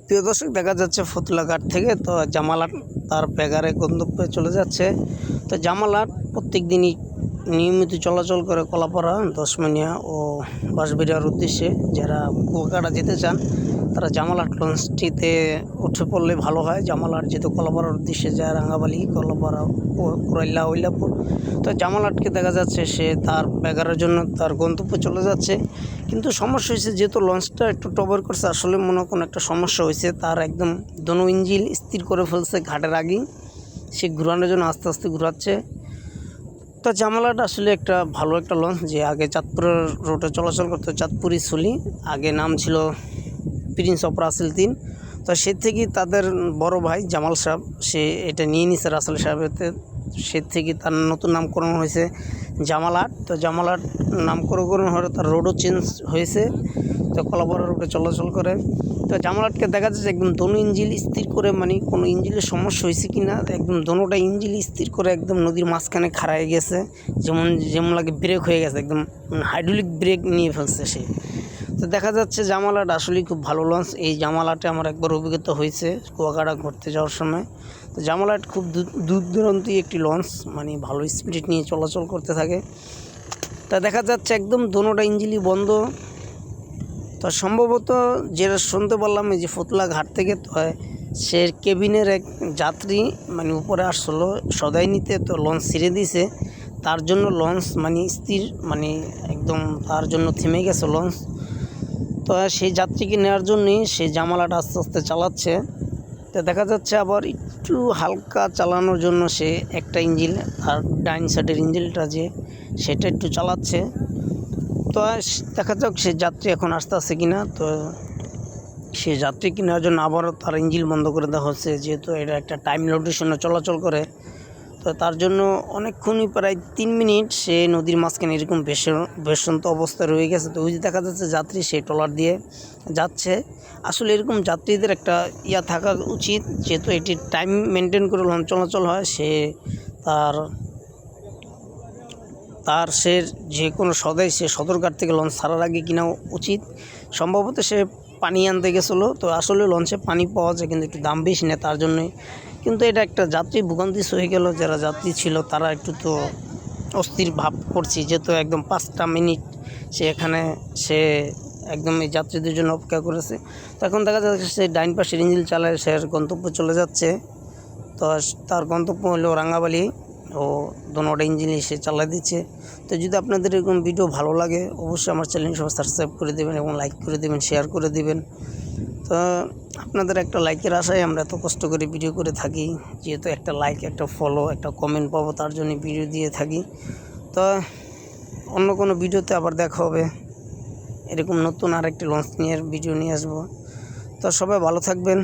প্রিয় দর্শক, দেখা যাচ্ছে ফতুল্লাঘাট থেকে তো জামালহাট তার প্যাগারে গন্তব্যে চলে যাচ্ছে। তো জামালহাট প্রত্যেক দিনই নিয়মিত চলাচল করে কলাপাড়া, দশমানিয়া ও বাঁশবেড়িয়ার উদ্দেশ্যে। যারা কুয়াকাটা যেতে চান তারা জামালহাট লঞ্চটিতে উঠে পড়লে ভালো হয়। জামালহাট যেহেতু কলাপাড়ার উদ্দেশ্যে যায়, রাঙ্গাবালি, কলাপাড়া, কুরাইল্লা, ওইলাপুর। তো জামালহাটকে দেখা যাচ্ছে সে তার প্যাগারের জন্য তার গন্তব্যে চলে যাচ্ছে। কিন্তু সমস্যা হয়েছে, যেহেতু লঞ্চটা একটু টবের করছে, আসলে মনে কোনো একটা সমস্যা হয়েছে। তার একদম দোনো ইঞ্জিন স্থির করে ফেলছে ঘাটের আগেই। সে ঘুরানোর জন্য আস্তে আস্তে ঘুরাচ্ছে। তো জামালহাট আসলে একটা ভালো একটা লঞ্চ, যে আগে চাঁদপুরের রোডে চলাচল করতো, চাঁদপুরি সুলি, আগে নাম ছিল প্রিন্স অফ রাসেল 3। তো সে থেকেই তাদের বড় ভাই জামাল সাহেব সে এটা নিয়ে নিছে রাসেল সাহেবের। সে থেকে তার নতুন নামকরণ হয়েছে জামালহাট। তো জামালহাট নামকরণ হয়ে তার রোডও চেঞ্জ হয়েছে। তো কলাপাড়া রোডে চলাচল করে। তো জামালহাটকে দেখা যাচ্ছে একদম দোনো ইঞ্জিন স্থির করে, মানে কোনো ইঞ্জিনের সমস্যা হয়েছে কি না, একদম দোনোটা ইঞ্জিন স্থির করে একদম নদীর মাঝখানে খাড়ায় গেছে। যেমন লাগে ব্রেক হয়ে গেছে, একদম হাইড্রোলিক ব্রেক নিয়ে ফেলছে সে। তো দেখা যাচ্ছে জামালহাট আসলেই খুব ভালো লঞ্চ। এই জামালহাটে আমার একবার অভিজ্ঞতা হয়েছে কুয়াকাটা ঘুরতে যাওয়ার সময়। তো জামালহাট খুব দূর দূরান্তি একটি লঞ্চ, মানে ভালো স্পিড নিয়ে চলাচল করতে থাকে। তা দেখা যাচ্ছে একদম দোনোটা ইঞ্জিনই বন্ধ। তো সম্ভবত যেটা শুনতে পারলাম, এই যে ফতুল্লাঘাট থেকে তো সে কেবিনের এক যাত্রী মানে উপরে আসলো সদাই নিতে, তো লঞ্চ ছেড়ে দিয়েছে। তার জন্য লঞ্চ মানে স্থির, মানে একদম তার জন্য থেমে গেছে লঞ্চ। তো সেই যাত্রীকে নেওয়ার জন্যই সে জামালহাট আস্তে আস্তে চালাচ্ছে। তো দেখা যাচ্ছে আবার একটু হালকা চালানোর জন্য সে একটা ইঞ্জিন, আর ডাইন সাইডের ইঞ্জিনটা যে সেটা একটু চালাচ্ছে। তো দেখা যাক সে যাত্রী এখন আসতে আসছে কিনা। তো সে যাত্রী কেনার জন্য আবারও তার ইঞ্জিন বন্ধ করে দেওয়া হচ্ছে, যেহেতু এটা একটা টাইম লোকেশনে চলাচল করে। তো তার জন্য অনেকক্ষণই, প্রায় 3 মিনিট সে নদীর মাঝখানে এরকম বেশন্ত অবস্থায় রয়ে গেছে। তো ওই যে দেখা যাচ্ছে যাত্রী সে ট্রলার দিয়ে যাচ্ছে। আসলে এরকম যাত্রীদের একটা থাকা উচিত, যেহেতু এটি টাইম মেনটেন করে লঞ্চ চলাচল হয়। সে সে যে কোনো সে সদরঘাট থেকে লঞ্চ ছাড়ার আগে কিনা উচিত। সম্ভবত সে পানি আনতে গেছিলো। তো আসলে লঞ্চে পানি পাওয়া যায়, কিন্তু একটু দাম বেশি নেয় তার জন্যই। কিন্তু এটা একটা যাত্রী ভোগান্তি হয়ে গেল। যারা যাত্রী ছিল তারা একটু তো অস্থির ভাব করছি, যেহেতু একদম 5টা মিনিট সে একদম এই যাত্রীদের জন্য অপেক্ষা করেছে। তো এখন দেখা যাচ্ছে সে ডাইন পাশের ইঞ্জিন চালায় সে গন্তব্য চলে যাচ্ছে। তো তার গন্তব্য হলো রাঙ্গাবালি, ও দোনোটা ইঞ্জিনই সে চালাই দিচ্ছে। তো যদি আপনাদের এরকম ভিডিও ভালো লাগে, অবশ্যই আমার চ্যানেল সবাই সাবস্ক্রাইব করে দেবেন এবং লাইক করে দেবেন, শেয়ার করে দেবেন। তো আপনাদের একটা লাইকের আশায় আমরা এত কষ্ট করে ভিডিও করে থাকি, যেহেতু একটা লাইক, একটা ফলো, একটা কমেন্ট পাবো, তার জন্য ভিডিও দিয়ে থাকি। তো অন্য কোনো ভিডিওতে আবার দেখা হবে, এরকম নতুন আরেকটি লঞ্চ নিয়ে ভিডিও নিয়ে আসবো। তো সবাই ভালো থাকবেন।